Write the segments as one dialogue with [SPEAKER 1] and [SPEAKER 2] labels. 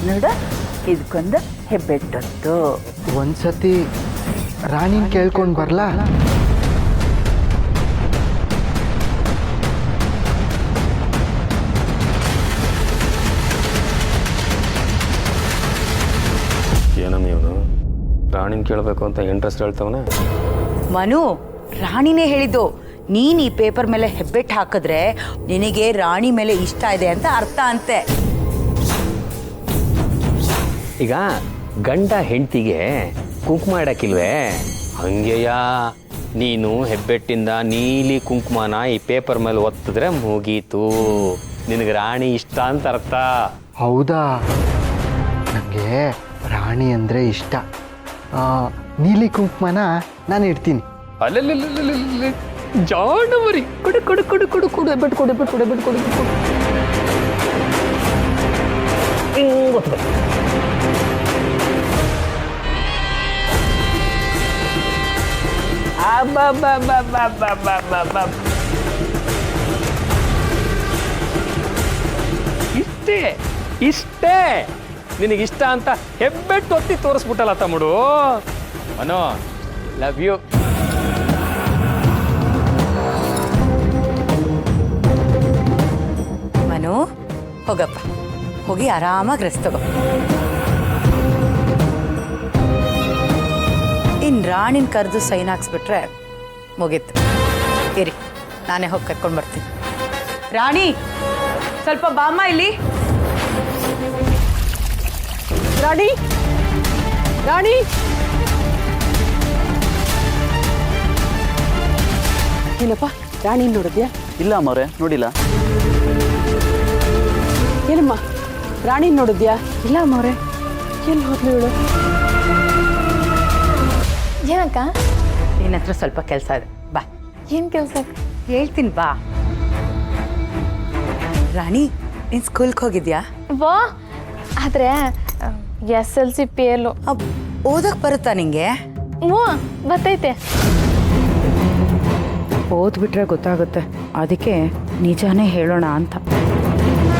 [SPEAKER 1] ನೋಡ ಇದಕ್ಕೊಂದು ಹೆಬ್ಬೆಟ್ಟೊತ್ತು.
[SPEAKER 2] ಒಂದ್ಸತಿ ರಾಣಿನ ಕೇಳ್ಕೊಂಡು ಬರ್ಲಾ?
[SPEAKER 3] ಏನಮ್ಮ ಇವನು ರಾಣಿನ ಕೇಳಬೇಕು ಅಂತ ಇಂಟ್ರೆಸ್ಟ್ ಹೇಳ್ತವನೆ.
[SPEAKER 1] ಮನು, ರಾಣಿನೇ ಹೇಳಿದ್ದು, ನೀನ್ ಈ ಪೇಪರ್ ಮೇಲೆ ಹೆಬ್ಬೆಟ್ಟು ಹಾಕಿದ್ರೆ ನಿನಗೆ ರಾಣಿ ಮೇಲೆ ಇಷ್ಟ ಇದೆ ಅಂತ ಅರ್ಥ ಅಂತೆ.
[SPEAKER 3] ಈಗ ಗಂಡ ಹೆಂಡತಿಗೆ ಕುಂಕುಮ ಇಡಕ್ಕಿಲ್ವೇ? ಹಂಗೆಯಾ ನೀನು ಹೆಬ್ಬೆಟ್ಟಿಂದ ನೀಲಿ ಕುಂಕುಮನ ಈ ಪೇಪರ್ ಮೇಲೆ ಒತ್ತಿದ್ರೆ ಮುಗೀತು, ನಿನಗೆ ರಾಣಿ ಇಷ್ಟ ಅಂತ ಅರ್ಥ.
[SPEAKER 2] ಹೌದಾ? ನನಗೆ ರಾಣಿ ಅಂದರೆ ಇಷ್ಟ. ನೀಲಿ ಕುಂಕುಮನ ನಾನು ಇಡ್ತೀನಿ.
[SPEAKER 3] ಅಲ್ಲಲ್ಲಿ ಜಾಣವರಿ, ಕೊಡು ಕೊಡು ಕೊಡು ಕೊಡು ಕೊಡು ಹೆಬ್ಬೆಟ್ಟು ಕೊಡು ಹೆಬ್ಬೆಟ್ಟು ಕೊಡು ಹೆಬ್ಬೆಟ್ಟು ಕೊಡು ಕೊಡು. ಹಿಂಗೆ ಒತ್ತಬೇಕು. ಇಷ್ಟೇ ಇಷ್ಟೇ ನಿನಗಿಷ್ಟ ಅಂತ ಹೆಬ್ಬೆಟ್ಟು ಒತ್ತಿ ತೋರಿಸ್ಬಿಟ್ಟಲ್ಲ ತಮ್ಮಡು. ಅನೋ ಲವ್ ಯು.
[SPEAKER 1] ಮನು, ಹೋಗಪ್ಪ, ಹೋಗಿ ಆರಾಮಾಗಿ ರೆಸ್ಟ್ ತಗೋ. ಇನ್ನು ರಾಣಿನ ಕರೆದು ಸೈನ್ ಹಾಕ್ಸ್ಬಿಟ್ರೆ ಮುಗೀತು. ಇರಿ, ನಾನೇ ಹೋಗಿ ಕರ್ಕೊಂಡು ಬರ್ತೀನಿ. ರಾಣಿ, ಸ್ವಲ್ಪ ಬಾಮ್ಮ ಇಲ್ಲಿ.
[SPEAKER 4] ರಾಣಿ, ರಾಣಿ, ಏನಪ್ಪ ರಾಣಿ ನೋಡಿದ್ಯಾ?
[SPEAKER 5] ಇಲ್ಲ ಅಮ್ಮವ್ರೆ, ನೋಡಿಲ್ಲ.
[SPEAKER 4] ಏನಮ್ಮ ರಾಣಿ ನೋಡಿದ್ಯಾ? ಇಲ್ಲ ಅಮ್ಮವ್ರೆ. ಎಲ್ಲಿ ಹೋದ್ಲು ಇವಳು?
[SPEAKER 6] ಏನಕ್ಕ?
[SPEAKER 1] ನಿನ್ನ ಹತ್ರ ಸ್ವಲ್ಪ ಕೆಲಸ ಇದೆ, ಬಾ.
[SPEAKER 6] ಏನು ಕೆಲಸ?
[SPEAKER 1] ಹೇಳ್ತೀನಿ ಬಾ. ರಾಣಿ, ನೀನು ಸ್ಕೂಲ್ಗೆ ಹೋಗಿದ್ಯಾ?
[SPEAKER 6] ವಾ, ಆದರೆ SLC ಪೇಲು.
[SPEAKER 1] ಓದಕ್ಕೆ ಬರುತ್ತಾ ನಿಂಗೆ?
[SPEAKER 6] ಹ್ಞೂ, ಬರ್ತೈತೆ.
[SPEAKER 1] ಓದ್ಬಿಟ್ರೆ ಗೊತ್ತಾಗುತ್ತೆ, ಅದಕ್ಕೆ ನಿಜಾನೇ ಹೇಳೋಣ ಅಂತ.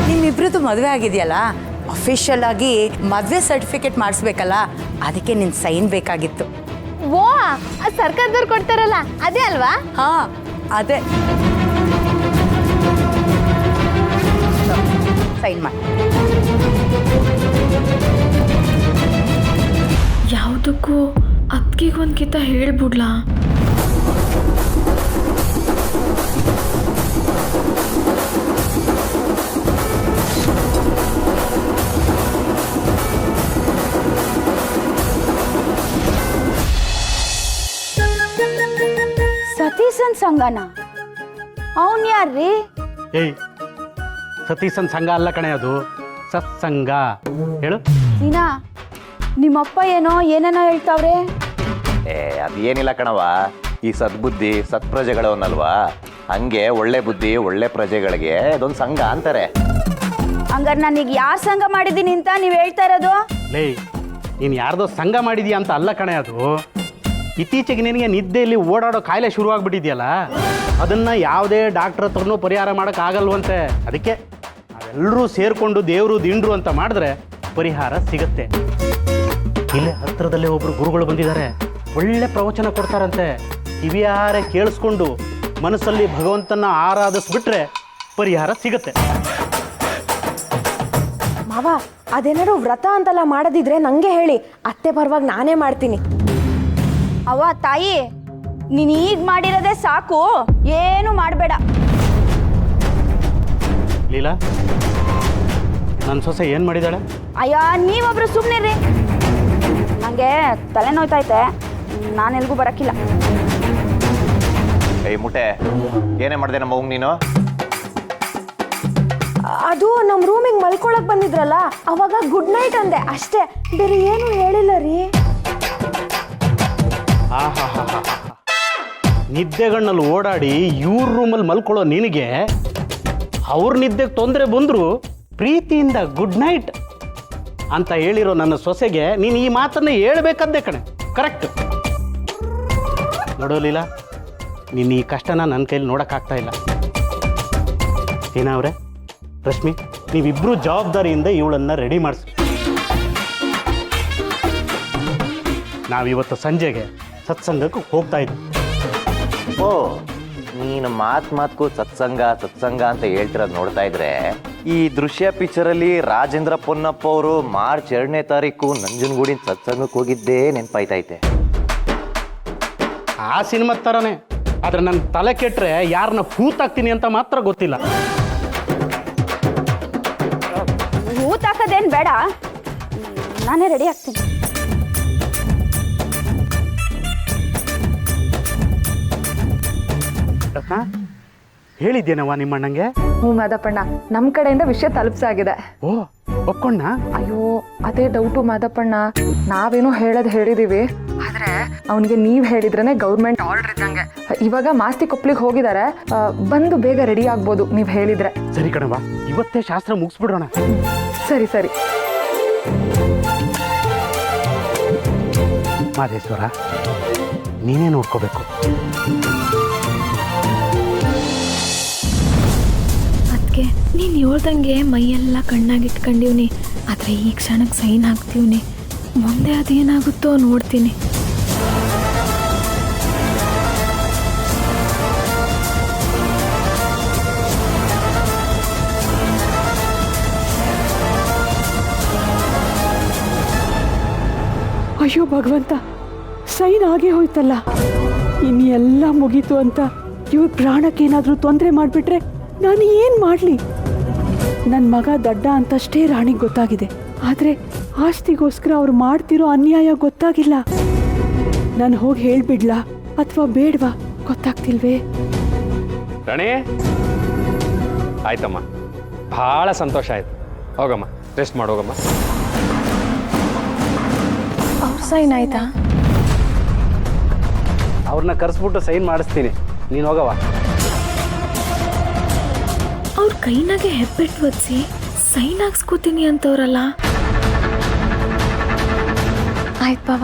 [SPEAKER 1] ನಿಮ್ಮಿಬ್ರದ್ದು ಮದುವೆ ಆಗಿದೆಯಲ್ಲ, ಅಫಿಷಿಯಲ್ ಆಗಿ ಮದುವೆ ಸರ್ಟಿಫಿಕೇಟ್ ಮಾಡಿಸ್ಬೇಕಲ್ಲ, ಅದಕ್ಕೆ ನಿನ್ನ ಸೈನ್ ಬೇಕಾಗಿತ್ತು.
[SPEAKER 6] ಓ, ಅದು ಸರ್ಕಾರದವ್ರು ಕೊಡ್ತಾರಲ್ಲ, ಅದೇ ಅಲ್ವಾ?
[SPEAKER 1] ಹಾ, ಅದೇ. ಸೈನ್ ಮಾಡಿ.
[SPEAKER 7] ಯಾವುದಕ್ಕೂ ಅತ್ತಿಗೆಗೊಂದ್ಕಿಂತ ಹೇಳ್ಬಿಡ್ಲಾ?
[SPEAKER 8] ಸತೀಶನ್ ಸಂಗನ? ಅವನ್ ಯಾರ್ರೀ?
[SPEAKER 9] ಏಯ್, ಸತೀಶನ್ ಸಂಘ ಅಲ್ಲ ಕಣೆ, ಅದು ಸತ್ಸಂಗ. ಹೇಳು.
[SPEAKER 8] ನೀನಾ? ನಿಮ್ಮಪ್ಪ ಏನೇನೋ ಹೇಳ್ತಾವ್ರೆ.
[SPEAKER 10] ಅದೇನಿಲ್ಲ ಕಣವ, ಈ ಸದ್ಬುದ್ಧಿ ಸತ್ಪ್ರಜೆಗಳವನ್ನಲ್ವಾ, ಹಂಗೆ ಒಳ್ಳೆ ಬುದ್ಧಿ ಒಳ್ಳೆ ಪ್ರಜೆಗಳಿಗೆ ಅದೊಂದು ಸಂಘ ಅಂತಾರೆ.
[SPEAKER 8] ಹಂಗಾರೆ ನಾನೀಗ ಯಾರ್ ಸಂಘ ಮಾಡಿದ್ದೀನಿ ಅಂತ ನೀವು ಹೇಳ್ತಾ ಇರೋದು?
[SPEAKER 9] ಲೇ, ನೀನು ಯಾರ್ದೋ ಸಂಘ ಮಾಡಿದೀಯ ಅಂತ ಅಲ್ಲ ಕಣೆ, ಅದು ಇತ್ತೀಚೆಗೆ ನಿನಗೆ ನಿದ್ದೆಯಲ್ಲಿ ಓಡಾಡೋ ಕಾಯಿಲೆ ಶುರುವಾಗ್ಬಿಟ್ಟಿದೆಯಲ್ಲ, ಅದನ್ನು ಯಾವುದೇ ಡಾಕ್ಟ್ರ್ ಹತ್ರನೂ ಪರಿಹಾರ ಮಾಡೋಕ್ಕಾಗಲ್ವಂತೆ. ಅದಕ್ಕೆ ನಾವೆಲ್ಲರೂ ಸೇರಿಕೊಂಡು ದೇವರು ದಿಂಡ್ರು ಅಂತ ಮಾಡಿದ್ರೆ ಪರಿಹಾರ ಸಿಗತ್ತೆ. ಇಲ್ಲೇ ಹತ್ತಿರದಲ್ಲೇ ಒಬ್ಬರು ಗುರುಗಳು ಬಂದಿದ್ದಾರೆ, ಒಳ್ಳೆ ಪ್ರವಚನ ಕೊಡ್ತಾರಂತೆ. ಕಿವಿಯಾರೆ ಕೇಳಿಸ್ಕೊಂಡು ಮನಸ್ಸಲ್ಲಿ ಭಗವಂತನ ಆರಾಧಿಸ್ಬಿಟ್ರೆ ಪರಿಹಾರ ಸಿಗತ್ತೆ.
[SPEAKER 4] ಮಾವ, ಅದೇನಾದ್ರು ವ್ರತ ಅಂತೆಲ್ಲ ಮಾಡೋದಿದ್ರೆ ನಂಗೆ ಹೇಳಿ, ಅತ್ತೆ ಪರವಾಗಿ ನಾನೇ ಮಾಡ್ತೀನಿ.
[SPEAKER 8] ಅವ್ವ ತಾಯಿ, ನೀನು ಈಗ ಮಾಡಿರೋದೇ ಸಾಕು, ಏನು ಮಾಡಬೇಡ.
[SPEAKER 9] ಲೀಲಾ, ನನ್ನ ಸೊಸೆ ಏನು ಮಾಡಿದಾಳೆ?
[SPEAKER 8] ಅಯ್ಯ, ನೀವೊಬ್ರು ಸುಮ್ಮನಿರ್ರಿ, ನನಗೆ ತಲೆನೋಯ್ತೈತೆ, ನಾನೆಲ್ಗೂ ಬರೋಕ್ಕಿಲ್ಲ.
[SPEAKER 10] ಏಯ್ ಮುಟ್ಟೆ, ಏನೇ ಮಾಡಿದೆ ನಮ್ಮ ಮಗು ನೀನು?
[SPEAKER 4] ಅದು ನಮ್ಮ ರೂಮಿಗೆ ಮಲ್ಕೊಳಕ್ ಬಂದಿದ್ರಲ್ಲ, ಅವಾಗ ಗುಡ್ ನೈಟ್ ಅಂದೆ ಅಷ್ಟೇ, ಬೇರೆ ಏನು ಹೇಳಿಲ್ಲ ರೀ.
[SPEAKER 9] ನಿದ್ದೆಗಣ್ಣಲ್ಲಿ ಓಡಾಡಿ ಇವ್ರ ರೂಮಲ್ಲಿ ಮಲ್ಕೊಳ್ಳೋ ನಿನಗೆ ಅವ್ರ ನಿದ್ದೆಗೆ ತೊಂದರೆ ಬಂದರೂ ಪ್ರೀತಿಯಿಂದ ಗುಡ್ ನೈಟ್ ಅಂತ ಹೇಳಿರೋ ನನ್ನ ಸೊಸೆಗೆ ನೀನು ಈ ಮಾತನ್ನೇ ಹೇಳ್ಬೇಕಂದೆ ಕಣೆ. ಕರೆಕ್ಟ್. ನೋಡೋಲಿಲ್ಲ, ನೀನು ಈ ಕಷ್ಟನ ನನ್ನ ಕೈಲಿ ನೋಡೋಕ್ಕಾಗ್ತಾ ಇಲ್ಲ. ಏನವ್ರೆ, ರಶ್ಮಿ, ನೀವಿಬ್ಬರು ಜವಾಬ್ದಾರಿಯಿಂದ ಇವಳನ್ನು ರೆಡಿ ಮಾಡಿಸಿ. ನಾವಿವತ್ತು ಸಂಜೆಗೆ ಸತ್ಸಂಗಕ್ಕೆ ಹೋಗ್ತಾ ಇದ್ವಿ.
[SPEAKER 10] ಓ, ನೀನು ಮಾತ್ಗೂ ಸತ್ಸಂಗ ಅಂತ ಹೇಳ್ತಿರೋದು ನೋಡ್ತಾ ಇದ್ರೆ ಈ ದೃಶ್ಯ ಪಿಕ್ಚರಲ್ಲಿ ರಾಜೇಂದ್ರ ಪೊನ್ನಪ್ಪ ಅವರು ಮಾರ್ಚ್ 2ನೇ ತಾರೀಕು ನಂಜನಗೂಡಿನ ಸತ್ಸಂಗಕ್ಕೆ ಹೋಗಿದ್ದೇ ನೆನಪಾಯ್ತೈತೆ.
[SPEAKER 9] ಆ ಸಿನಿಮಾ ಥರನೇ, ಆದ್ರೆ ನನ್ನ ತಲೆ ಕೆಟ್ಟರೆ ಯಾರನ್ನ ಹೂತಾಕ್ತೀನಿ ಅಂತ ಮಾತ್ರ ಗೊತ್ತಿಲ್ಲ.
[SPEAKER 8] ಊತ ಹಾಕೋದೇನು ಬೇಡ, ನಾನೇ ರೆಡಿ ಆಗ್ತೀನಿ.
[SPEAKER 9] ಹೇಳಿದ್ದೇನವ್ವ ನಿಮ್ಮಣ್ಣಂಗೆ?
[SPEAKER 4] ಹ್ಞೂ ಮಾದಪ್ಪಣ್ಣ, ನಮ್ಮ ಕಡೆಯಿಂದ ವಿಷಯ ತಲುಪ್ಸಾಗಿದೆ.
[SPEAKER 9] ಓ, ಒಪ್ಕೊಂಡ?
[SPEAKER 4] ಅಯ್ಯೋ, ಅದೇ ಡೌಟು ಮಾದಪ್ಪಣ್ಣ. ನಾವೇನೋ ಹೇಳಿದೀವಿ, ಆದ್ರೆ ಅವನಿಗೆ ನೀವು ಹೇಳಿದ್ರೇನೆ ಗೌರ್ಮೆಂಟ್ ಆರ್ಡರ್ ಇದ್ದಂಗೆ. ಇವಾಗ ಮಾಸ್ತಿ ಕೊಪ್ಲಿಗೆ ಹೋಗಿದ್ದಾರೆ, ಬಂದು ಬೇಗ ರೆಡಿ ಆಗ್ಬೋದು ನೀವು ಹೇಳಿದ್ರೆ.
[SPEAKER 9] ಸರಿ ಕಣವ್ವ, ಇವತ್ತೇ ಶಾಸ್ತ್ರ ಮುಗಿಸ್ಬಿಡೋಣ.
[SPEAKER 4] ಸರಿ ಸರಿ.
[SPEAKER 9] ಮಾದೇಶ್ವರ, ನೀನೇ ನೋಡ್ಕೋಬೇಕು.
[SPEAKER 7] ಅದಕ್ಕೆ ನೀನು ಹೇಳ್ದಂಗೆ ಮೈಯೆಲ್ಲ ಕಣ್ಣಾಗಿಟ್ಕೊಂಡಿವ್ನಿ, ಆದರೆ ಈ ಕ್ಷಣಕ್ಕೆ ಸೈನ್ ಹಾಕ್ತೀವ್ನಿ. ಮುಂದೆ ಅದೇನಾಗುತ್ತೋ ನೋಡ್ತೀನಿ.
[SPEAKER 5] ಅಯ್ಯೋ ಭಗವಂತ, ಸೈನ್ ಆಗೇ ಹೋಯ್ತಲ್ಲ. ಇನ್ನು ಎಲ್ಲ ಮುಗೀತು ಅಂತ ಇವ್ರ ಪ್ರಾಣಕ್ಕೇನಾದರೂ ತೊಂದರೆ ಮಾಡಿಬಿಟ್ರೆ ನಾನು ಏನು ಮಾಡಲಿ? ನನ್ನ ಮಗ ದಡ್ಡ ಅಂತಷ್ಟೇ ರಾಣಿಗೆ ಗೊತ್ತಾಗಿದೆ, ಆದರೆ ಆಸ್ತಿಗೋಸ್ಕರ ಅವ್ರು ಮಾಡ್ತಿರೋ ಅನ್ಯಾಯ ಗೊತ್ತಾಗಿಲ್ಲ. ನಾನು ಹೋಗಿ ಹೇಳ್ಬಿಡ್ಲಾ ಅಥವಾ ಬೇಡವಾ ಗೊತ್ತಾಗ್ತಿಲ್ವೇ?
[SPEAKER 3] ರಾಣಿ, ಆಯ್ತಮ್ಮ, ಭಾಳ ಸಂತೋಷ ಆಯ್ತು. ಹೋಗಮ್ಮ, ರೆಸ್ಟ್ ಮಾಡೋಗಮ್ಮ.
[SPEAKER 7] ಅವ್ರ ಸೈನ್ ಆಯ್ತಾ?
[SPEAKER 9] ಅವ್ರನ್ನ ಕರೆಸ್ಬಿಟ್ಟು ಸೈನ್ ಮಾಡಿಸ್ತೀನಿ, ನೀನು ಹೋಗವ.
[SPEAKER 7] ಅವ್ರ ಕೈನಾಗೆ ಹೆಬ್ಬೆಟ್ಟು ಒದಿಸಿ ಸೈನ್ ಹಾಕ್ಸ್ಕೋತೀನಿ ಅಂತವ್ರಲ್ಲ. ಆಯ್ತು ಬಾವ.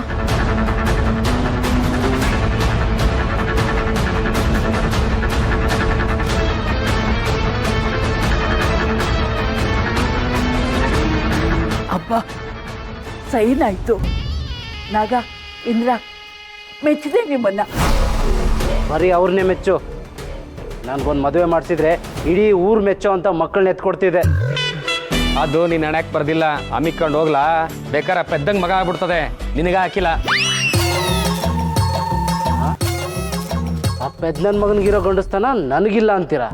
[SPEAKER 5] ಅಬ್ಬಾ, ಸೈನ್ ಆಯ್ತು. ನಾಗ, ಇಂದ್ರ, ಮೆಚ್ಚಿದೆ ನಿಮ್ಮನ್ನ.
[SPEAKER 9] ಬರೀ ಅವ್ರನ್ನೇ ಮೆಚ್ಚು. ನನಗೊಂದು ಮದುವೆ ಮಾಡಿಸಿದ್ರೆ ಇಡೀ ಊರು ಮೆಚ್ಚೋ ಅಂತ ಮಕ್ಕಳನ್ನ ಎತ್ಕೊಡ್ತಿದ್ದೆ.
[SPEAKER 3] ಅದು ನೀನು ಹಣಕ್ಕೆ ಬರ್ದಿಲ್ಲ, ಅಮ್ಮಿಕೊಂಡು ಹೋಗ್ಲಾ, ಬೇಕಾರೆ ಪೆದ್ದಂಗೆ ಮಗ ಆಗ್ಬಿಡ್ತದೆ. ನಿನಗೆ ಹಾಕಿಲ್ಲ.
[SPEAKER 9] ಆ ಪೆದ್ನನ ಮಗನಿಗಿರೋ ಗಂಡಸ್ತಾನ ನನಗಿಲ್ಲ ಅಂತೀರಾ?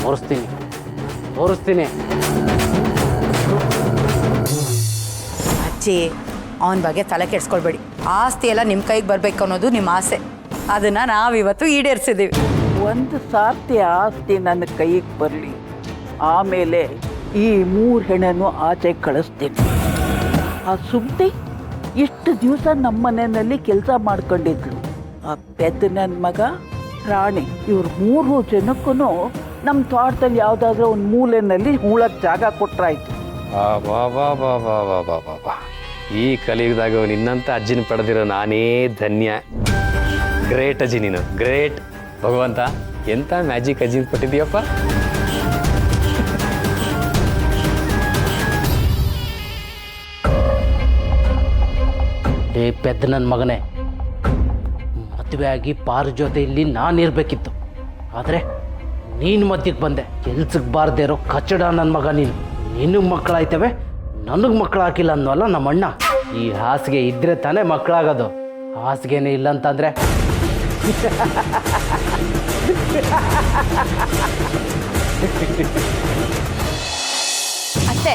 [SPEAKER 9] ತೋರಿಸ್ತೀನಿ.
[SPEAKER 1] ಅಜ್ಜಿ, ಅವನ ಬಗ್ಗೆ ತಲೆ ಕೆಡ್ಸ್ಕೊಳ್ಬೇಡಿ. ಆಸ್ತಿ ಎಲ್ಲ ನಿಮ್ಮ ಕೈಗೆ ಬರಬೇಕು ಅನ್ನೋದು ನಿಮ್ಮ ಆಸೆ. ಅದನ್ನು ನಾವಿವತ್ತು ಈಡೇರಿಸಿದ್ದೀವಿ.
[SPEAKER 5] ಒಂದು ಸಾರ್ತಿ ಆಸ್ತಿ ನನ್ನ ಕೈಗೆ ಬರಲಿ, ಆಮೇಲೆ ಈ 3 ಹೆಣ್ಣನ್ನು ಆಚೆ ಕಳಿಸ್ತೀನಿ. ಆ ಸುಮ್ತಿ ಎಷ್ಟು ದಿವಸ ನಮ್ಮ ಮನೆಯಲ್ಲಿ ಕೆಲಸ ಮಾಡ್ಕೊಂಡಿದ್ಲು. ಆ ಪೆದ್ದ ನನ್ನ ಮಗ ರಾಣಿ, ಇವ್ರು 3 ಜನಕ್ಕೂ ನಮ್ಮ ತೋಟದಲ್ಲಿ ಯಾವುದಾದ್ರೂ ಒಂದು ಮೂಲೆಯಲ್ಲಿ ಹೂಳಕ್ಕೆ ಜಾಗ ಕೊಟ್ರಾಯ್ತು.
[SPEAKER 3] ಈ ಕಲಿಯುಗದಾಗ ನಿನ್ನಂತ ಅಜ್ಜಿನ ಪಡೆದಿರೋ ನಾನೇ ಧನ್ಯ. ಗ್ರೇಟ್ ಅಜ್ಜಿ, ನೀನು ಗ್ರೇಟ್. ಭಗವಂತ, ಎಂತ ಮ್ಯಾಜಿಕ್ ಅಜ್ಜಿನ ಕೊಟ್ಟಿದ್ದೀಯಪ್ಪ.
[SPEAKER 9] ಏ ಪೆದ್ದ ನನ್ನ ಮಗನೇ, ಮದುವೆ ಆಗಿ ಪಾರು ಜೊತೆ ಇಲ್ಲಿ ನಾನಿರ್ಬೇಕಿತ್ತು, ಆದರೆ ನೀನು ಮಧ್ಯಕ್ಕೆ ಬಂದೆ. ಕೆಲ್ಸಕ್ಕೆ ಬಾರ್ದೇ ಇರೋ ಕಚ್ಚಡ ನನ್ನ ಮಗ ನೀನು. ನಿನಗೆ ಮಕ್ಕಳಾಯ್ತವೆ, ನನಗೆ ಮಕ್ಕಳಾಕಿಲ್ಲ ಅನ್ನೋಲ್ಲ ನಮ್ಮಣ್ಣ. ಈ ಹಾಸಿಗೆ ಇದ್ರೆ ತಾನೇ ಮಕ್ಕಳಾಗೋದು. ಹಾಸಿಗೆನೇ ಇಲ್ಲ ಅಂತಂದ್ರೆ
[SPEAKER 6] ಅತ್ತೆ,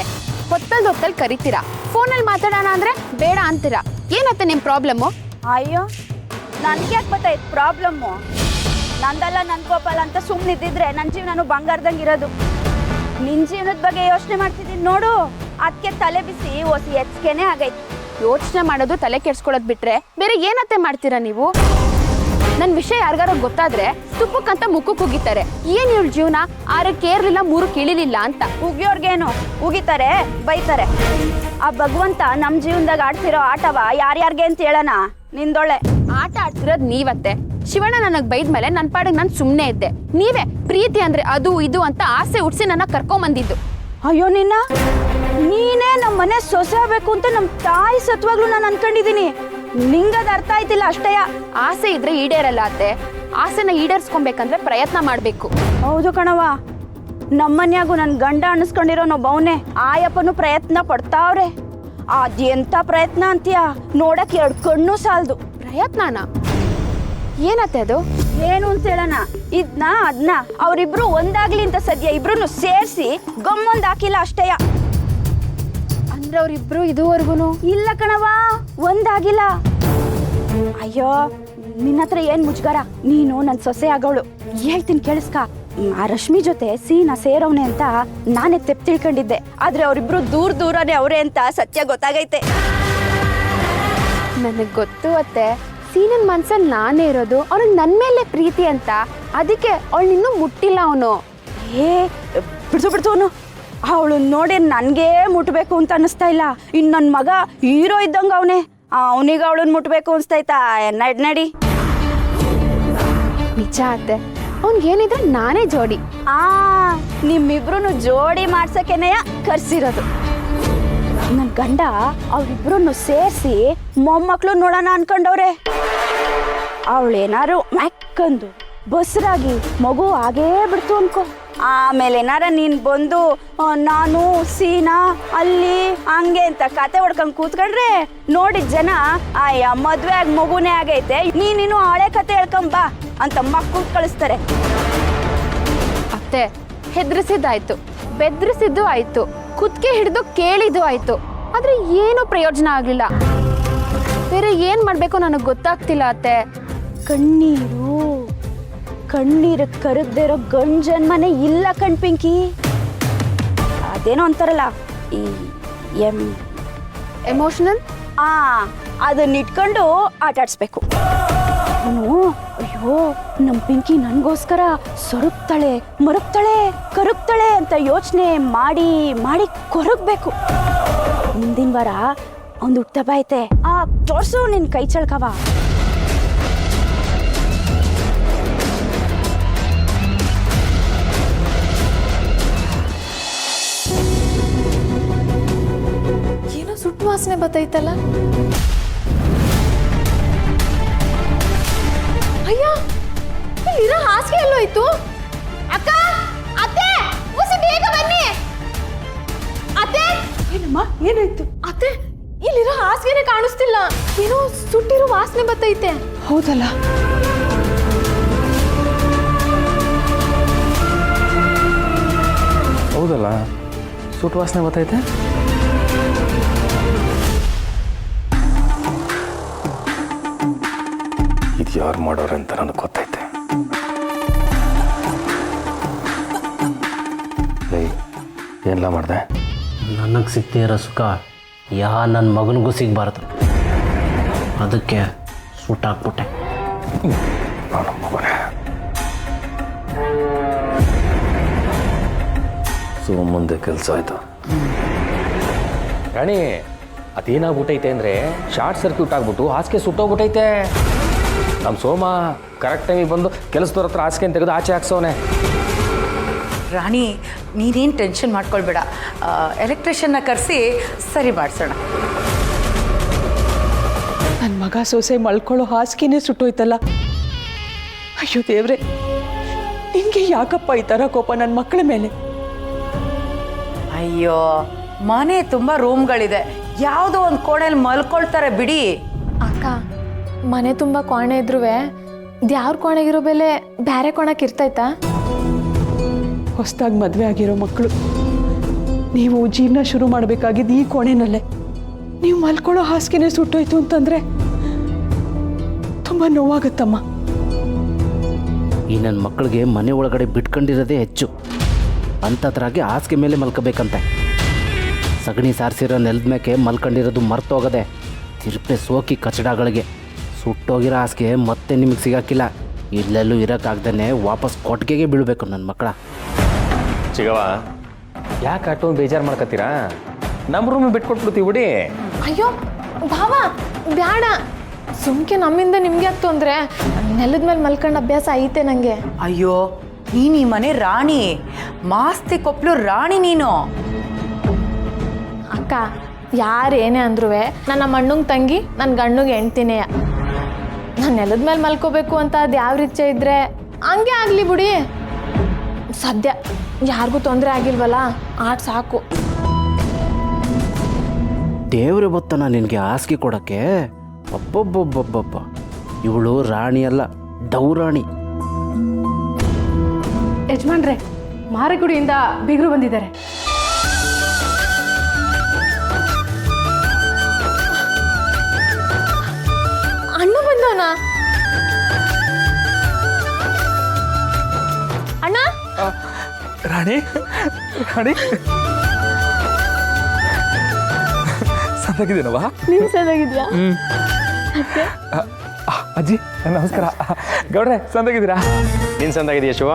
[SPEAKER 6] ಹೊತ್ತಲ್ಲಿ ಕರಿತೀರಾ, ಫೋನಲ್ಲಿ ಮಾತಾಡೋಣ ಅಂದ್ರೆ ಬೇಡ ಅಂತೀರಾ. ಏನತ್ತೆ ನಿಮ್ಮ ಪ್ರಾಬ್ಲಮ್ಮು?
[SPEAKER 8] ಅಯ್ಯೋ, ನನಗೆ ಯಾಕೆ ಗೊತ್ತಾಯ್ತು ಪ್ರಾಬ್ಲಮ್ಮು? ನಂದಲ್ಲ ನನ್ನ ಗೋಪಾಲ ಅಂತ ಸುಮ್ಮನಿದ್ದಿದ್ರೆ ನನ್ನ ಜೀವನನು ಬಂಗಾರದಂಗೆ ಇರೋದು. ನಿನ್ನ ಜೀವನದ ಬಗ್ಗೆ ಯೋಚನೆ ಮಾಡ್ತಿದ್ದೀನಿ ನೋಡು, ಅದಕ್ಕೆ ತಲೆ ಬಿಸಿ ಹೊಸಿ ಎಚ್ಕೆನೆ ಆಗೈತೆ.
[SPEAKER 6] ಯೋಚನೆ ಮಾಡೋದು, ತಲೆ ಕೆಡ್ಸ್ಕೊಳ್ಳೋದು ಬಿಟ್ರೆ ಬೇರೆ ಏನತ್ತೆ ಮಾಡ್ತೀರಾ ನೀವು? ನನ್ನ ವಿಷಯ ಯಾರಿಗಾರ ಗೊತ್ತಾದ್ರೆ ತುಪ್ಪಕ್ಕಂತ ಮುಖಕ್ಕೆ ಉಗಿತಾರೆ. ಏನ್ ಇವಳ ಜೀವನ 6ಕ್ಕೆ ಏರ್ಲಿಲ್ಲ 3ಕ್ಕೆ ಇಳಿಲಿಲ್ಲ ಅಂತ.
[SPEAKER 8] ಉಗಿಯೋರ್ಗೇನು ಉಗಿತಾರೆ, ಬೈತಾರೆ. ಆ ಭಗವಂತ ನಮ್ಮ ಜೀವನದಾಗ ಆಡ್ತಿರೋ ಆಟವ ಯಾರ್ಯಾರಿಗೆ ಅಂತ ಹೇಳೋಣ. ನಿಂದೊಳ್ಳೆ
[SPEAKER 6] ಆಟ ಆಡ್ತಿರೋದು ನೀವತ್ತೆ. ಶಿವಣ್ಣ ನನಗೆ ಬೈದ್ಮೇಲೆ ನನ್ನ ಪಾಡಿಗೆ ನಾನು ಸುಮ್ಮನೆ ಇದ್ದೆ. ನೀವೇ ಪ್ರೀತಿ ಅಂದ್ರೆ ಅದು ಇದು ಅಂತ ಆಸೆ ಹುಡ್ಸಿ ನನ್ನ ಕರ್ಕೊಂಬಂದಿದ್ದು.
[SPEAKER 8] ಅಯ್ಯೋ, ನೀನೇ ನಮ್ಮ ಮನೆ ಸೊಸೆ ಆಗ್ಬೇಕು ಅಂತ ನಮ್ಮ ತಾಯಿ ಸತ್ವಾಗ್ಲೂ ನಾನು ಅನ್ಕೊಂಡಿದ್ದೀನಿ. ನಿಂಗದ ಅರ್ಥ ಆಯ್ತಿಲ್ಲ ಅಷ್ಟೇಯ.
[SPEAKER 6] ಆಸೆ ಇದ್ರೆ ಈಡೇರಲ್ಲ ಅತ್ತೆ. ಆಸೆನ ಈಡೇರಿಸ್ಕೊಬೇಕಂದ್ರೆ ಪ್ರಯತ್ನ ಮಾಡಬೇಕು.
[SPEAKER 8] ಹೌದು ಕಣವ, ನಮ್ಮನ್ಯಾಗು ನನ್ನ ಗಂಡ ಅನಿಸ್ಕೊಂಡಿರೋನೊಬ್ಬವನೇ ಆಯಪ್ಪನು ಪ್ರಯತ್ನ ಪಡ್ತಾವ್ರೆ. ಅದೆಂತ ಪ್ರಯತ್ನ ಅಂತೀಯ, ನೋಡಕ್ 2 ಕಣ್ಣು ಸಾಲದು.
[SPEAKER 6] ಪ್ರಯತ್ನನಾ? ಏನತ್ತೆ ಅದು?
[SPEAKER 8] ಏನು ಅಂತ ಹೇಳೋಣ, ಅದನ್ನ ಅವರಿಬ್ರು ಒಂದಾಗ್ಲಿ ಅಂತ ಸದ್ಯ ಇಬ್ರು ಸೇರಿಸಿ ಗಮ್ಮೊಂದ್ ಹಾಕಿಲ್ಲ ಅಷ್ಟೇಯ.
[SPEAKER 6] ಅಂದ್ರೆ ಅವರಿಬ್ರು ಇದುವರೆಗೂ
[SPEAKER 8] ಇಲ್ಲ ಕಣವ, ಒಂದಾಗಿಲ್ಲ. ಅಯ್ಯೋ, ನಿನ್ನ ಹತ್ರ ಏನ್ ಮುಜ್ಗಾರ, ನೀನು ನನ್ನ ಸೊಸೆ ಆಗೋಳು. ಹೇಳ್ತೀನಿ ಕೇಳಿಸ್ಕ. ಆ ರಶ್ಮಿ ಜೊತೆ ಸೀನಾ ಸೇರವ್ನೆ ಅಂತ ನಾನೇ ತೆಪ್ ತಿಳ್ಕೊಂಡಿದ್ದೆ. ಆದ್ರೆ ಅವರಿಬ್ರು ದೂರನೇ ಅವರೇ ಅಂತ ಸತ್ಯ ಗೊತ್ತಾಗೈತೆ.
[SPEAKER 6] ನನಗೆ ಗೊತ್ತು ಅತ್ತೆ, ಸೀನನ್ ಮನ್ಸಲ್ಲಿ ನಾನೇ ಇರೋದು, ಅವ್ನಿಗೆ ನನ್ನ ಮೇಲೆ ಪ್ರೀತಿ ಅಂತ. ಅದಕ್ಕೆ ಅವಳು ಇನ್ನೂ ಮುಟ್ಟಿಲ್ಲ ಅವನು.
[SPEAKER 8] ಏ ಬಿಡ್ತು ಅವನು. ಅವಳು ನೋಡಿ ನನಗೇ ಮುಟ್ಬೇಕು ಅಂತ ಅನ್ನಿಸ್ತಾ ಇಲ್ಲ. ಇನ್ನು ನನ್ನ ಮಗ ಹೀರೋ ಇದ್ದಂಗ ಅವನೇ, ಅವನಿಗೆ ಅವಳನ್ನ ಮುಟ್ಬೇಕು ಅನ್ಸ್ತೈತಾ? ನಡಿ.
[SPEAKER 6] ನಿಜ ಅತ್ತೆ, ಅವ್ನಿಗೇನಿದ್ರೆ ನಾನೇ ಜೋಡಿ.
[SPEAKER 8] ನಿಮ್ಮಿಬ್ರು ಜೋಡಿ ಮಾಡ್ಸಕ್ಕೇನೆಯ ಕರ್ಸಿರೋದು. ನನ್ನ ಗಂಡ ಅವ್ರಿಬ್ರು ಸೇರಿಸಿ ಮೊಮ್ಮಕ್ಳು ನೋಡೋಣ ಅನ್ಕೊಂಡವ್ರೆ. ಅವಳೇನಾರು ಮ್ಯಾಕ್ಕಂದು ಬಸ್ರಾಗಿ ಮಗು ಆಗೇ ಬಿಡ್ತು ಅನ್ಕೋ. ಆಮೇಲೆ ಏನಾರ ನೀನು ಬಂದು ನಾನು ಸೀನಾ ಅಲ್ಲಿ ಹಂಗೆ ಅಂತ ಕತೆ ಹೊಡ್ಕೊಂಡು ಕೂತ್ಕೊಂಡ್ರೆ ನೋಡಿದ ಜನ ಆಯ್ಯ ಮದ್ವೆ ಆಗಿ ಮಗುನೇ ಆಗೈತೆ, ನೀನಿನ್ನು ಹಳೆ ಕತೆ ಹೇಳ್ಕೊಂಬಾ ಅಂತ ಮಕ್ಕಳು ಕಳಿಸ್ತಾರೆ.
[SPEAKER 6] ಅತ್ತೆ, ಹೆದರಿಸಿದ್ದಾಯ್ತು, ಬೆದರಿಸಿದ್ದು ಆಯ್ತು, ಕುತ್ತಿಗೆ ಹಿಡಿದು ಕೇಳಿದ್ದು ಆಯ್ತು. ಆದ್ರೆ ಏನು ಪ್ರಯೋಜನ ಆಗ್ಲಿಲ್ಲ. ಬೇರೆ ಏನ್ ಮಾಡ್ಬೇಕು ನನಗೆ ಗೊತ್ತಾಗ್ತಿಲ್ಲ ಅತ್ತೆ.
[SPEAKER 8] ಕಣ್ಣೀರು ಕರಗದಿರೋ ಗಂಡ್ ಜನ್ಮನೆ ಇಲ್ಲ ಕಣ್ ಪಿಂಕಿ. ಅದೇನೋ ಅಂತಾರಲ್ಲ, ಈ
[SPEAKER 6] ಎಮೋಷನಲ್,
[SPEAKER 8] ಅದನ್ನ ಇಟ್ಕೊಂಡು ಆಟ ಆಡಿಸ್ಬೇಕು. ಅಯ್ಯೋ ನಮ್ಮ ಪಿಂಕಿ ನನಗೋಸ್ಕರ ಸೊರಗ್ತಾಳೆ, ಕರಗ್ತಾಳೆ ಅಂತ ಯೋಚನೆ ಮಾಡಿ ಕೊರಗಬೇಕು. ಮುಂದಿನ ವಾರ ಒಂದು ಹುಟ್ಟಬ್ಬ ಐತೆ, ತೋರ್ಸು ನಿನ್ ಕೈ ಚಳ್ಕವ.
[SPEAKER 7] ಏನೋ ಸುಟ್ಟು ವಾಸನೆ ಬತ್ತೈತಲ್ಲ. ಅಯ್ಯ, ಇಲ್ಲಿರೋ ಹಾಸಿಗೆ ಎಲ್ಲೋಯ್ತು? ಅಕ್ಕ, ಅತ್ತೆ, ಮುಸಿ ಬೇಗ ಬನ್ನಿ. ಅತ್ತೆ,
[SPEAKER 5] ಏನಮ್ಮ, ಏನಾಯ್ತು?
[SPEAKER 7] ಅತ್ತೆ, ಇಲ್ಲಿರೋ ಹಾಸಿಗೆನೆ ಕಾಣಿಸ್ತಿಲ್ಲ. ಏನೋ ಸುಟ್ಟಿರೋ ವಾಸನೆ ಬತ್ತೈತೆ.
[SPEAKER 5] ಹೌದಲ್ಲ,
[SPEAKER 3] ಸುಟ್ಟು ವಾಸನೆ ಬರ್ತೈತೆ. ಇದು ಯಾರು ಮಾಡೋರು ಅಂತ ನನಗೆ ಗೊತ್ತೈತೆ. ಏನೆಲ್ಲ ಮಾಡಿದೆ?
[SPEAKER 11] ನನಗೆ ಸಿಗ್ತಾ ಇರೋ ಸುಖ ನನ್ನ ಮಗನಿಗೂ ಸಿಗಬಾರ್ದು. ಅದಕ್ಕೆ ಸುಟ್ಟಾಕ್ಬಿಟ್ಟೆ.
[SPEAKER 3] ಮುಂದೆ ಕೆಲಸ ಆಯ್ತು. ರಾಣಿ, ಅದೇನಾಗ್ಬಿಟ್ಟೈತೆ ಅಂದರೆ ಶಾರ್ಟ್ ಸರ್ಕ್ಯೂಟ್ ಆಗ್ಬಿಟ್ಟು ಹಾಸಿಗೆ ಸುಟ್ಟೋಗ್ಬಿಟ್ಟೈತೆ. ನಮ್ಮ ಸೋಮ ಕರೆಕ್ಟ್ ಟೈಮಿಗೆ ಬಂದು ಕೆಲಸದವ್ರ ಹತ್ರ ಹಾಸಿಗೆ ತೆಗೆದು ಆಚೆ ಹಾಕ್ಸೋನೆ.
[SPEAKER 1] ರಾಣಿ, ನೀನೇನು ಟೆನ್ಷನ್ ಮಾಡ್ಕೊಳ್ಬೇಡ. ಎಲೆಕ್ಟ್ರಿಷಿಯನ್ನ ಕರೆಸಿ ಸರಿ ಮಾಡಿಸೋಣ.
[SPEAKER 5] ನನ್ನ ಮಗ ಸೊಸೆ ಮಲ್ಕೊಳ್ಳೋ ಹಾಸಿಗೆನೇ ಸುಟ್ಟೋಯ್ತಲ್ಲ. ಅಯ್ಯೋ ದೇವ್ರೆ, ನಿನ್ಗೆ ಯಾಕಪ್ಪ ಈ ಥರ ಕೋಪ ನನ್ನ ಮಕ್ಕಳ ಮೇಲೆ?
[SPEAKER 1] ಅಯ್ಯೋ, ಮನೆ ತುಂಬ ರೂಮ್ಗಳಿದೆ, ಯಾವುದೋ ಒಂದು ಕೋಣೆಯಲ್ಲಿ ಮಲ್ಕೊಳ್ತಾರೆ ಬಿಡಿ.
[SPEAKER 7] ಅಕ್ಕ, ಮನೆ ತುಂಬ ಕೋಣೆ ಇದ್ರೂ ದ್ಯಾವ್ರ ಕೋಣೆಗಿರೋ ಬೆಲೆ ಬೇರೆ ಕೋಣಕ್ಕೆ ಇರ್ತೈತಾ?
[SPEAKER 5] ಹೊಸದಾಗಿ ಮದುವೆ ಆಗಿರೋ ಮಕ್ಕಳು, ನೀವು ಜೀವನ ಶುರು ಮಾಡಬೇಕಾಗಿದ್ದು ಈ ಕೋಣೆನಲ್ಲೇ. ನೀವು ಮಲ್ಕೊಳ್ಳೋ ಹಾಸಿಗೆನೇ ಸುಟ್ಟೋಯ್ತು ಅಂತಂದರೆ ತುಂಬ ನೋವಾಗುತ್ತಮ್ಮ.
[SPEAKER 11] ಈ ನನ್ನ ಮಕ್ಕಳಿಗೆ ಮನೆ ಒಳಗಡೆ ಬಿಟ್ಕೊಂಡಿರೋದೇ ಹೆಚ್ಚು. ಅಂಥದ್ರಾಗೆ ಹಾಸಿಗೆ ಮೇಲೆ ಮಲ್ಕೋಬೇಕಂತೆ. ಸಗಣಿ ಸಾರಿಸಿರೋ ನೆಲದ ಮೇಕೆ ಮಲ್ಕೊಂಡಿರೋದು ಮರ್ತೋಗದೆ. ತಿರುಪೆ ಸೋಕಿ ಕಚಡಗಳಿಗೆ ಸುಟ್ಟೋಗಿರೋ ಹಾಸಿಗೆ ಮತ್ತೆ ನಿಮಗೆ ಸಿಗಾಕಿಲ್ಲ. ಇಲ್ಲೆಲ್ಲೂ ಇರೋಕ್ಕಾಗ್ದೇ ವಾಪಸ್ ಕೊಟ್ಟಿಗೆಗೆ ಬೀಳಬೇಕು ನನ್ನ ಮಕ್ಕಳ.
[SPEAKER 3] ಚಿಗವ, ಯಾಕೆ ಅಷ್ಟೊಂದು ಬೇಜಾರು ಮಾಡ್ಕೊತೀರಾ? ನಮ್ಮ ರೂಮಿಗೆ ಬಿಟ್ಕೊಟ್ಬಿಡ್ತೀವಿ ಬಿಡಿ.
[SPEAKER 7] ಅಯ್ಯೋ ಭಾವ, ಬ್ಯಾಡ. ಸುಮ್ಕೆ ನಮ್ಮಿಂದ ನಿಮ್ಗೆ ಯಾಕೆ ತೊಂದರೆ? ನೆಲದ ಮೇಲೆ ಮಲ್ಕೊಂಡು ಅಭ್ಯಾಸ ಐತೆ ನನಗೆ.
[SPEAKER 1] ಅಯ್ಯೋ, ನೀನು ಈ ಮನೆ ರಾಣಿ, ಮಾಸ್ತಿ ಕೊಪ್ಪಳು ರಾಣಿ ನೀನು.
[SPEAKER 7] ಅಕ್ಕ, ಯಾರೇನೇ ಅಂದ್ರೂ ನನ್ನ ಅಣ್ಣಂಗೆ ತಂಗಿ ನನ್ನ ಗಂಡುಗೆ ಹೆಣ್ತಿನೇಯ. ನಾನು ನೆಲದ ಮೇಲೆ ಮಲ್ಕೋಬೇಕು ಅಂತ ಅದು ಯಾವ ರೀತಿ ಇದ್ರೆ ಹಂಗೆ ಆಗಲಿ ಬಿಡಿ. ಸದ್ಯ ಯಾರಿಗೂ ತೊಂದರೆ ಆಗಿಲ್ವಲ್ಲ, ಆಟ ಸಾಕು.
[SPEAKER 11] ದೇವ್ರೆ ಬತ್ತನ ನಿನಗೆ ಹಾಸಿಗೆ ಕೊಡೋಕ್ಕೆ. ಅಬ್ಬಬ್ಬಬ್ಬಬ್ಬಬ್ಬ, ಇವಳು ರಾಣಿ ಅಲ್ಲ, ಡೌರಾಣಿ.
[SPEAKER 4] ಯಜಮಾನ್ರೆ, ಮಾರಿಗುಡಿಯಿಂದ ಬೀಗರು ಬಂದಿದ್ದಾರೆ.
[SPEAKER 7] ಅಣ್ಣ ಬಂದವನ? ಅಣ್ಣ
[SPEAKER 12] ರಾಣಿ ರಾಣಿ ಸಂದಾಗಿದ್ದೀನವಾ?
[SPEAKER 7] ನೀನು ಚೆನ್ನಾಗಿದ್ಯಾ?
[SPEAKER 12] ಅಜ್ಜಿ ನಮಸ್ಕಾರ. ಗೌಡ್ರೆ ಸಂದಾಗಿದ್ದೀರಾ?
[SPEAKER 3] ನೀನು ಸಂದಾಗಿದೆಯಾ ಶಿವ?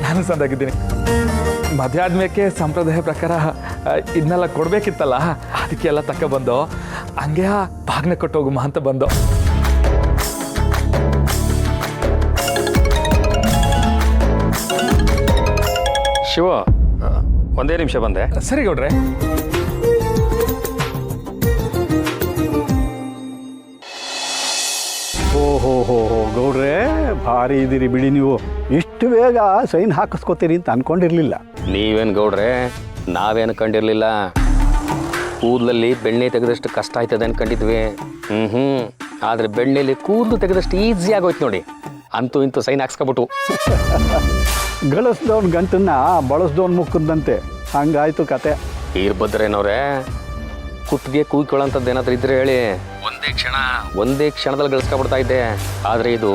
[SPEAKER 12] ನಾನು ಸಂದಾಗಿದ್ದೀನಿ. ಮದುವೆ ಆದ್ಮೇಲೆ ಸಂಪ್ರದಾಯ ಪ್ರಕಾರ ಇದನ್ನೆಲ್ಲ ಕೊಡ್ಬೇಕಿತ್ತಲ್ಲ, ಅದಕ್ಕೆಲ್ಲ ತಕ್ಕ ಬಂದು ಹಂಗೆ ಬಾಗ್ನೆ ಕೊಟ್ಟೋಗುಮ ಅಂತ ಬಂದು.
[SPEAKER 3] ಶಿವ, ಒಂದೇ ನಿಮಿಷ ಬಂದೆ.
[SPEAKER 12] ಸರಿ ಗೌಡ್ರೆ.
[SPEAKER 13] ಓಹೋ ಹೋ ಹೋ ಗೌಡ್ರೆ, ಭಾರಿ ಇದ್ದೀರಿ ಬಿಡಿ ನೀವು. ಇಷ್ಟು ಬೇಗ ಸೈನ್ ಹಾಕಿಸ್ಕೋತೀರಿ ಅಂತ ಅನ್ಕೊಂಡಿರ್ಲಿಲ್ಲ.
[SPEAKER 3] ನೀವೇನು ಗೌಡ್ರೆ, ನಾವೇನು ಕಂಡಿರಲಿಲ್ಲ. ಕೂದಲಲ್ಲಿ ಬೆಣ್ಣೆ ತೆಗೆದಷ್ಟು ಕಷ್ಟ ಆಯ್ತದೆ ಅನ್ಕೊಂಡಿದ್ವಿ. ಆದರೆ ಬೆಣ್ಣೆಲಿ ಕೂದಲು ತೆಗೆದಷ್ಟು ಈಸಿ ಆಗೋಯ್ತು ನೋಡಿ. ಅಂತೂ ಇಂತೂ ಸೈನ್ ಹಾಕ್ಸ್ಕೊಬಿಟ್ಟು.
[SPEAKER 13] ಗಳಿಸ್ದವನ್ ಗಂಟನ್ನ ಬಳಸ್ದವನ್ ಮುಖದಂತೆ ಹಂಗಾಯ್ತು ಕತೆ.
[SPEAKER 3] ಈರ್ಭದ್ರೇನವ್ರೆ, ಕುತ್ತಿಗೆ ಕೂಯ್ಕೊಳ್ಳೋಂಥದ್ದು ಏನಾದರೂ ಇದ್ರೆ ಹೇಳಿ, ಒಂದೇ ಕ್ಷಣದಲ್ಲಿ ಗಳಿಸ್ಕೊಬಿಡ್ತಾ ಇದ್ದೆ. ಆದರೆ ಇದು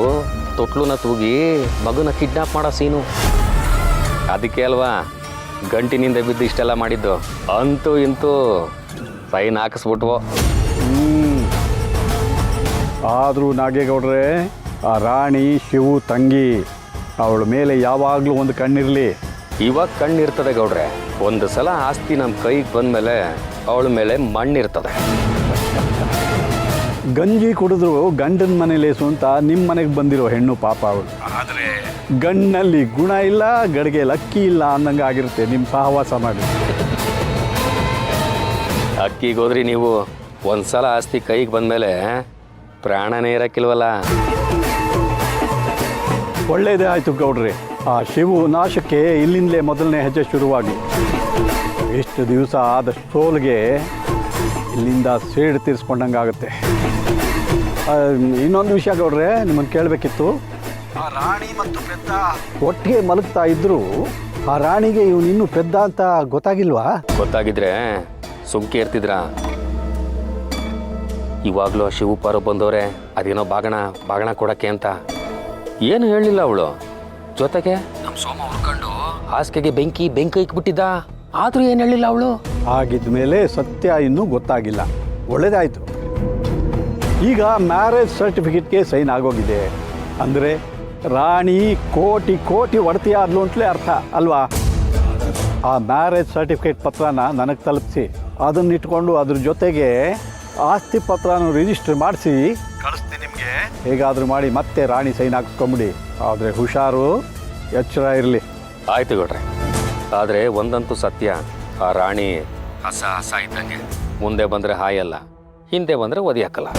[SPEAKER 3] ತೊಟ್ಲುನ ತೂಗಿ ಮಗುನ ಕಿಡ್ನಾಪ್ ಮಾಡೋ ಸೀನು. ಅದಕ್ಕೆ ಅಲ್ವಾ ಗಂಟಿನಿಂದ ಬಿದ್ದು ಇಷ್ಟೆಲ್ಲ ಮಾಡಿದ್ದು. ಅಂತೂ ಇಂತೂ ಸೈನ್ ಹಾಕಿಸ್ಬಿಟ್ವು.
[SPEAKER 13] ಆದರೂ ನಾಗೇಗೌಡ್ರೆ, ಆ ರಾಣಿ ಶಿವು ತಂಗಿ, ಅವಳ ಮೇಲೆ ಯಾವಾಗಲೂ ಒಂದು ಕಣ್ಣಿರಲಿ.
[SPEAKER 3] ಇವಾಗ ಕಣ್ಣಿರ್ತದೆ ಗೌಡ್ರೆ. ಒಂದು ಸಲ ಆಸ್ತಿ ನಮ್ಮ ಕೈಗೆ ಬಂದಮೇಲೆ ಅವಳ ಮೇಲೆ ಮಣ್ಣಿರ್ತದೆ.
[SPEAKER 13] ಗಂಜಿ ಕುಡಿದ್ರು ಗಂಡನ ಮನೇಲೇಸು ಅಂತ ನಿಮ್ಮ ಮನೆಗೆ ಬಂದಿರೋ ಹೆಣ್ಣು ಪಾಪ ಅವಳು. ಆದರೆ ಗಂಡನಲ್ಲಿ ಗುಣ ಇಲ್ಲ, ಗಡಿಗೆ ಲಕ್ಕಿ ಇಲ್ಲ ಅನ್ನಂಗೆ ಆಗಿರುತ್ತೆ ನಿಮ್ಮ ಸಹವಾಸ ಮಾಡಿ.
[SPEAKER 3] ಅಕ್ಕಿಗೆ ಹೋದ್ರಿ ನೀವು. ಒಂದು ಸಲ ಆಸ್ತಿ ಕೈಗೆ ಬಂದಮೇಲೆ ಪ್ರಾಣನೇ ಇರೋಕ್ಕಿಲ್ವಲ್ಲ.
[SPEAKER 13] ಒಳ್ಳೇದೇ ಆಯಿತು ಗೌಡ್ರಿ. ಆ ಶಿವು ನಾಶಕ್ಕೆ ಇಲ್ಲಿಂದಲೇ ಮೊದಲನೇ ಹೆಜ್ಜೆ ಶುರುವಾಗಿ. ಎಷ್ಟು ದಿವಸ ಆದ ಸೋಲ್ಗೆ ಇಲ್ಲಿಂದ ಸೇಡು ತೀರಿಸ್ಕೊಂಡಂಗಾಗುತ್ತೆ. ಇನ್ನೊಂದು ವಿಷಯ ಗೌಡ್ರೆ, ನಿಮ್ಮನ್ನು ಕೇಳಬೇಕಿತ್ತು. ಆ ರಾಣಿ ಮತ್ತು ಪೆದ್ದ ಒಟ್ಟಿಗೆ ಮಲಗ್ತಾ ಇದ್ರು, ಆ ರಾಣಿಗೆ ಇವನು ಇನ್ನೂ ಪೆದ್ದ ಅಂತ ಗೊತ್ತಾಗಿಲ್ವಾ?
[SPEAKER 3] ಗೊತ್ತಾಗಿದ್ರೆ ಸುಮ್ಕೆ ಇರ್ತಿದ್ರ. ಇವಾಗಲೂ ಶಿವಪಾರು ಬಂದವ್ರೆ ಅದೇನೋ ಬಾಗಣ ಕೊಡಕ್ಕೆ ಅಂತ. ಏನು ಹೇಳಲಿಲ್ಲ ಅವಳು. ಜೊತೆಗೆ ನಮ್ಮ ಸೋಮ ಹುಡ್ಕೊಂಡು ಹಾಸಿಗೆಗೆ ಬೆಂಕಿ ಇಕ್ಬಿಟ್ಟಿದ್ದ. ಆದರೂ ಏನು ಹೇಳಿಲ್ಲ ಅವಳು.
[SPEAKER 13] ಆಗಿದ್ದ ಮೇಲೆ ಸತ್ಯ ಇನ್ನೂ ಗೊತ್ತಾಗಿಲ್ಲ. ಒಳ್ಳೇದಾಯಿತು. ಈಗ ಮ್ಯಾರೇಜ್ ಸರ್ಟಿಫಿಕೇಟ್ಗೆ ಸೈನ್ ಆಗೋಗಿದೆ ಅಂದರೆ ರಾಣಿ ಕೋಟಿ ಒಡತಿ ಆದ್ಲು ಅಂತಲೇ ಅರ್ಥ ಅಲ್ವಾ? ಆ ಮ್ಯಾರೇಜ್ ಸರ್ಟಿಫಿಕೇಟ್ ಪತ್ರನ ನನಗೆ ತಲುಪಿಸಿ, ಅದನ್ನಿಟ್ಕೊಂಡು ಅದ್ರ ಜೊತೆಗೆ ಆಸ್ತಿ ಪತ್ರನೂ ರಿಜಿಸ್ಟರ್ ಮಾಡಿಸಿ ಕಳಿಸ್ತೀನಿ ನಿಮಗೆ. ಹೇಗಾದರೂ ಮಾಡಿ ಮತ್ತೆ ರಾಣಿ ಸೈನ್ ಹಾಕಿಸ್ಕೊಂಬಿಡಿ. ಆದರೆ ಹುಷಾರು, ಎಚ್ಚರ ಇರಲಿ.
[SPEAKER 3] ಆಯ್ತು ಗೌಡ್ರೆ. ಆದರೆ ಒಂದಂತೂ ಸತ್ಯ, ಆ ರಾಣಿ ಹಸ ಇದ್ದಂಗೆ. ಮುಂದೆ ಬಂದರೆ ಹಾಯಲ್ಲ, ಹಿಂದೆ ಬಂದರೆ ಒದಿ ಹಾಕಲ್ಲ.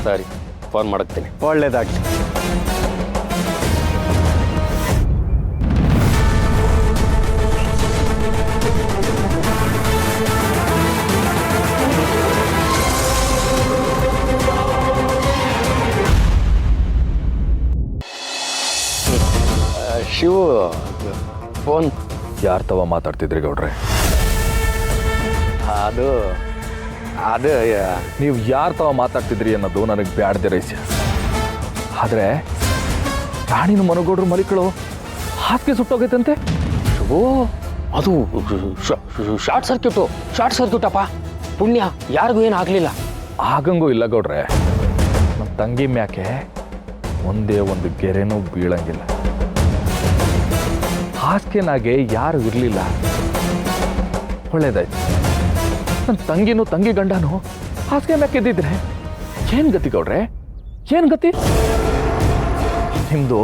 [SPEAKER 3] ಸರಿ, ಫೋನ್ ಮಾಡುತ್ತೀನಿ.
[SPEAKER 13] ಒಳ್ಳೇದಾಗಲಿ.
[SPEAKER 3] ಶಿವು ಫೋನ್.
[SPEAKER 12] ಯಾರು ತವ ಮಾತಾಡ್ತಿದ್ರಿ ಗೌಡ್ರೆ?
[SPEAKER 3] ಅದು
[SPEAKER 12] ನೀವು ಯಾರು ತವ ಮಾತಾಡ್ತಿದ್ರಿ ಅನ್ನೋದು ನನಗೆ ಬ್ಯಾಡ್ದೆ ರೈಸ್ಯ. ಆದರೆ ರಾಣಿನ ಮನಗೌಡ್ರು ಮಲಿಕಳು ಹಾಸಿಗೆ ಸುಟ್ಟೋಗೈತಂತೆ.
[SPEAKER 3] ಓ, ಅದು ಶಾರ್ಟ್ ಸರ್ಕ್ಯೂಟಪ್ಪ. ಪುಣ್ಯ, ಯಾರಿಗೂ ಏನು ಆಗಲಿಲ್ಲ.
[SPEAKER 12] ಆಗಂಗೂ ಇಲ್ಲ ಗೌಡ್ರೆ. ನಮ್ಮ ತಂಗಿ ಮ್ಯಾಕೆ ಒಂದೇ ಒಂದು ಗೆರೆನೂ ಬೀಳಂಗಿಲ್ಲ. ಹಾಸಿಗೆನಾಗೆ ಯಾರು ಇರಲಿಲ್ಲ. ಒಳ್ಳೇದಾಯ್ತು. ನನ್ನ ತಂಗಿ ಗಂಡನು ಹಾಸಿಗೆ ಮ್ಯಾಕೆ ಎದ್ದಿದ್ರೆ ಏನು ಗತಿ ಗೌಡ್ರೆ? ಏನು ಗತಿ? ನಿಮ್ಮದು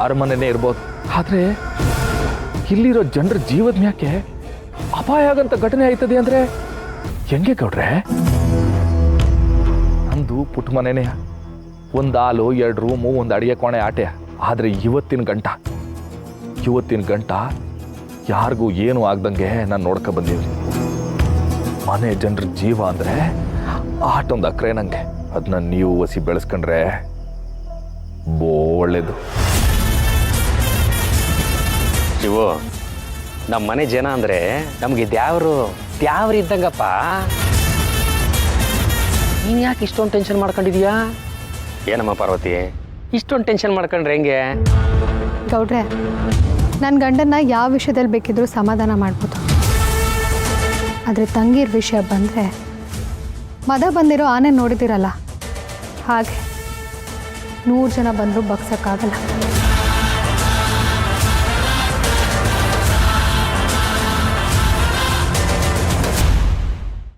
[SPEAKER 12] ಅರಮನೆನೇ ಇರ್ಬೋದು, ಆದರೆ ಇಲ್ಲಿರೋ ಜನರ ಜೀವದ ಮ್ಯಾಕೆ ಅಪಾಯ ಆಗಂತ ಘಟನೆ ಆಯ್ತದೆ ಅಂದರೆ ಹೆಂಗೆ ಗೌಡ್ರೆ? ನಂದು ಪುಟ್ಟ ಮನೆನೇ, ಒಂದು ಹಾಲು 2 ರೂಮು, ಒಂದು ಅಡಿಗೆ ಕೋಣೆ ಆಟೆ. ಆದರೆ ಇವತ್ತಿನ ಗಂಟ ಯಾರಿಗೂ ಏನು ಆಗ್ದಂಗೆ ನಾನು ನೋಡ್ಕೊ ಬಂದಿವ್ರಿ. ಮನೆ ಜನರ ಜೀವ ಅಂದರೆ ಆಟೊಂದು ಅಕ್ರೆ ನಂಗೆ. ಅದನ್ನ ನೀವು ಒಸಿ ಬೆಳೆಸ್ಕೊಂಡ್ರೆ ಒಳ್ಳೇದು.
[SPEAKER 3] ಶಿವು, ನಮ್ಮ ಮನೆ ಜನ ಅಂದರೆ ನಮಗೆ ದ್ಯಾವ್ರು ಇದ್ದಂಗಪ್ಪ. ನೀನು ಯಾಕೆ ಇಷ್ಟೊಂದು ಟೆನ್ಷನ್ ಮಾಡ್ಕೊಂಡಿದೀಯಾ? ಏನಮ್ಮ ಪಾರ್ವತಿ, ಇಷ್ಟೊಂದು ಟೆನ್ಷನ್ ಮಾಡ್ಕೊಂಡ್ರೆ ಹೆಂಗೆ?
[SPEAKER 6] ಗೌಡ್ರೆ, ನನ್ನ ಗಂಡನ್ನ ಯಾವ ವಿಷಯದಲ್ಲಿ ಬೇಕಿದ್ರೂ ಸಮಾಧಾನ ಮಾಡ್ಬೋದು. ಆದರೆ ತಂಗಿರ ವಿಷಯ ಬಂದರೆ ಮದ ಬಂದಿರೋ ಆನೆ ನೋಡಿದಿರಲ್ಲ, ಹಾಗೆ 100 ಜನ ಬಂದರೂ ಬಗ್ಸೋಕ್ಕಾಗಲ್ಲ.